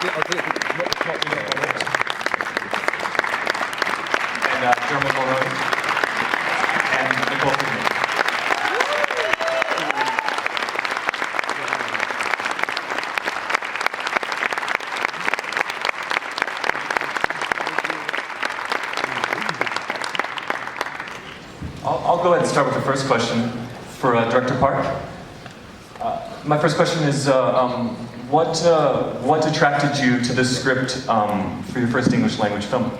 And Dermot Mulroney and Nicole Kidman. I'll go ahead and start with the first question for Director Park. My first question is, what attracted you to this script for your first English language film?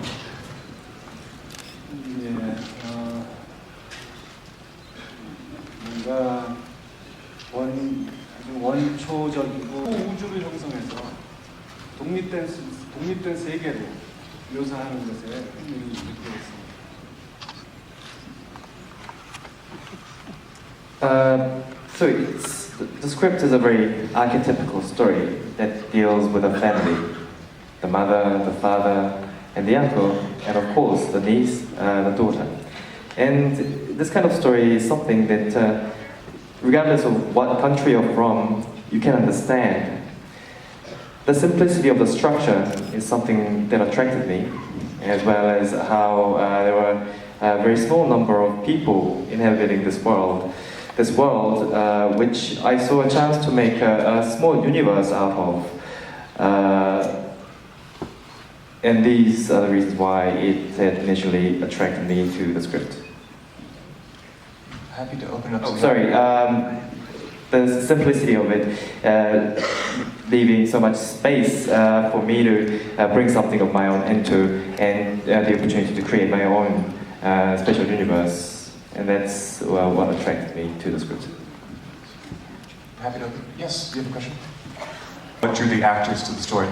뭔가 원초적이고 우주를 형성해서 독립된 세계로 묘사하는 것에 흥미를 느끼었습니다. So the script is a very archetypical story that deals with a family, the mother, the father, and the uncle, and of course the niece, the daughter. And this kind of story is something that, regardless of what country you're from, you can understand. The simplicity of the structure is something that attracted me, as well as how there were a very small number of people inhabiting this world. This world, which I saw a chance to make a small universe out of. And these are the reasons why it had initially attracted me to the script. Happy to open up. Oh, sorry. The simplicity of it, leaving so much space for me to bring something of my own into, and the opportunity to create my own special universe. And that's what attracted me to the script. Happy to. Yes, you have a question? What drew the actors to the story?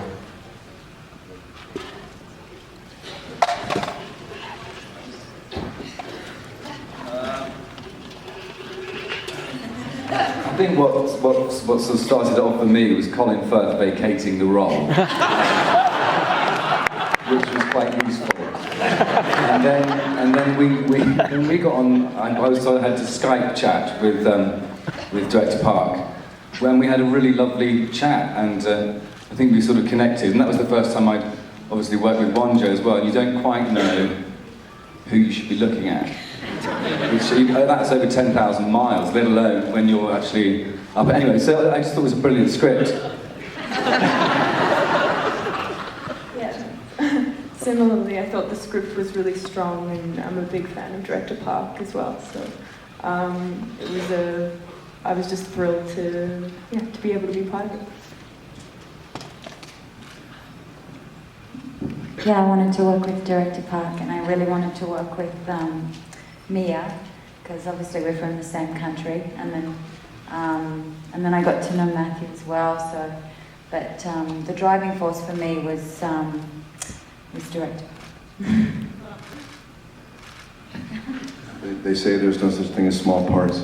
I think what sort of started off for me was Colin Firth vacating the role, which was quite useful. And then we got on. I also had to Skype chat with Director Park, when we had a really lovely chat, and I think we sort of connected. And that was the first time I'd obviously worked with Wonjo as well. And you don't quite know who you should be looking at. That's over 10,000 miles, let alone when you're actually up. Anyway, so I just thought it was a brilliant script. Similarly, I thought the script was really strong, and I'm a big fan of Director Park as well. So I was just thrilled to be able to be part of it. Yeah, I wanted to work with Director Park, and I really wanted to work with Mia, because obviously we're from the same country, and then I got to know Matthew as well. So, but the driving force for me was director. They say there's no such thing as small parts.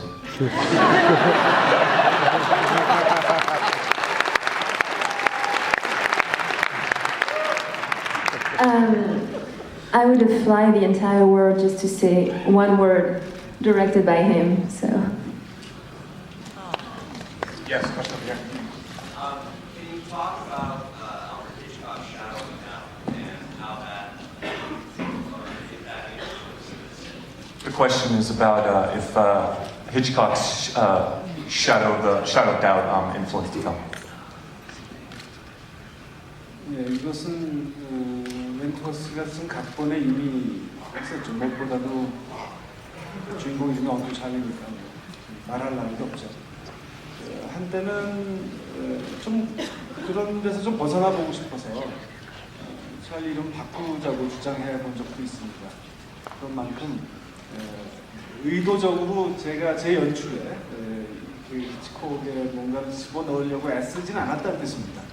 I would have fly the entire world just to say one word directed by him. So. Yes, question over here. Can you talk about Alfred Hitchcock's Shadow and how that influences? The question is about if Hitchcock's Shadow of Doubt influenced the film. 예, 이것은 웬토스가 쓴 각본에 이미 했었죠. 무엇보다도 주인공 중에 엄청 잘리니까 말할 나위도 없죠. 한때는 좀 그런 데서 좀 벗어나 보고 싶어서 찰리 이름 바꾸자고 주장해 본 적도 있습니다. 그런 만큼 의도적으로 제가 제 연출에 그 히치콕에 뭔가를 집어넣으려고 애쓰진 않았다는 뜻입니다.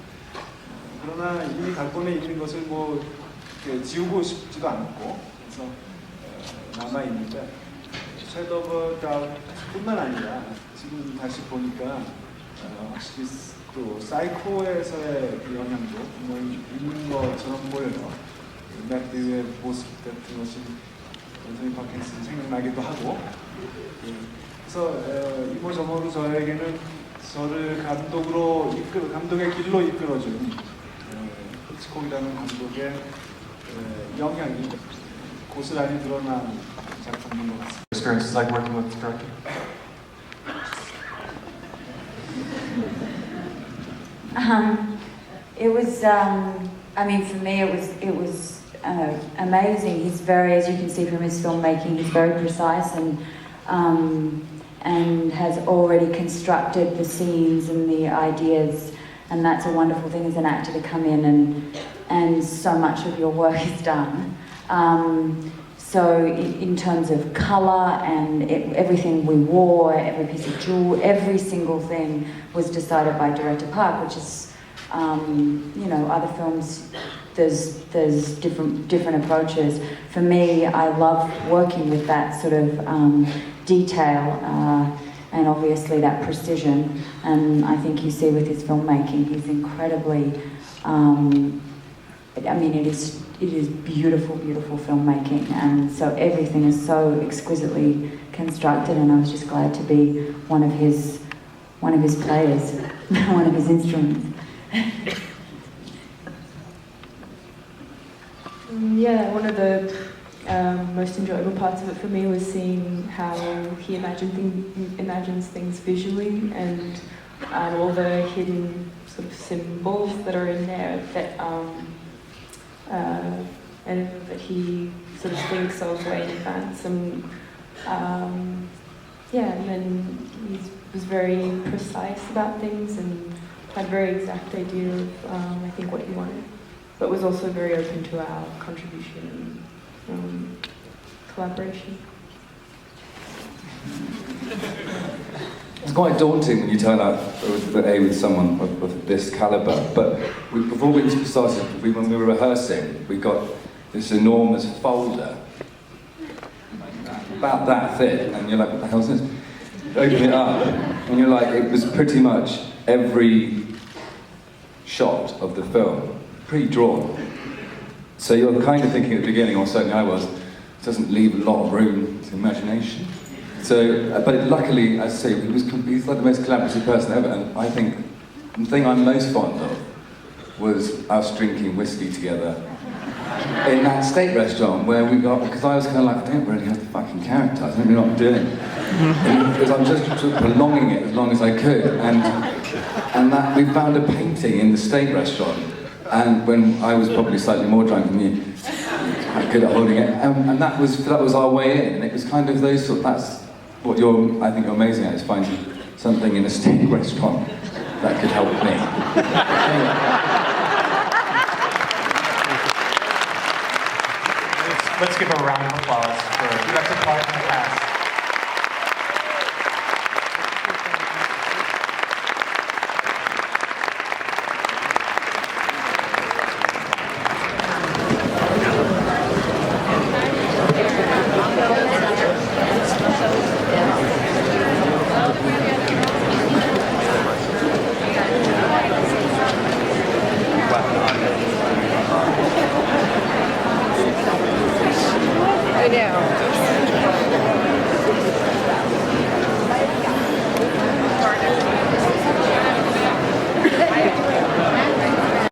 그러나 이미 각본에 있는 것을 뭐 지우고 싶지도 않고, 그래서 남아있는데 섀도우 오브 다운뿐만 아니라 지금 다시 보니까 확실히 또 사이코에서의 그 영향도 분명히 있는 것처럼 보여요. 매튜의 모습 같은 것이 앤서니 파킨슨 생각나기도 하고, 그래서 이모저모로 저에게는 저를 감독의 길로 이끌어준 히치콕이라는 감독의 영향이 고스란히 드러난 작품인 것 같습니다. Experiences like working with the director? It was, I mean, for me, it was amazing. He's very, as you can see from his filmmaking, he's very precise and has already constructed the scenes and the ideas, and that's a wonderful thing as an actor to come in and so much of your work is done. So in terms of colour and everything we wore, every piece of jewel, every single thing was decided by Director Park, which is, you know, other films, there's different approaches. For me, I love working with that sort of detail and obviously that precision. And I think you see with his filmmaking, he's incredibly, I mean, it is beautiful, beautiful filmmaking, and so everything is so exquisitely constructed. And I was just glad to be one of his players, one of his instruments. Yeah, one of the most enjoyable parts of it for me was seeing how he imagines things visually, and all the hidden sort of symbols that are in there that and that he sort of thinks of way in advance, and yeah, and then he was very precise about things and had a very exact idea of I think what he wanted, but was also very open to our contribution and collaboration. It's quite daunting when you turn up with someone of this calibre, but before we started, when we were rehearsing, we got this enormous folder, about that thick, and you're like, what the hell is this? Open it up, and you're like, it was pretty much every shot of the film, pre-drawn. So you're kind of thinking at the beginning, or certainly I was, it doesn't leave a lot of room to imagination. So, but luckily, as I say, he's like the most collaborative person ever, and I think the thing I'm most fond of was us drinking whiskey together in that steak restaurant where we got, because I was kind of like, I don't really have the fucking character, I don't really know what I'm doing. Because I'm just sort of prolonging it as long as I could, and that we found a painting in the steak restaurant, and when I was probably slightly more drunk than you, quite good at holding it, and that was our way in, and it was kind of those sort, that's what I think you're amazing at, is finding something in a steak restaurant that could help me. Let's give a round of applause for Director Park.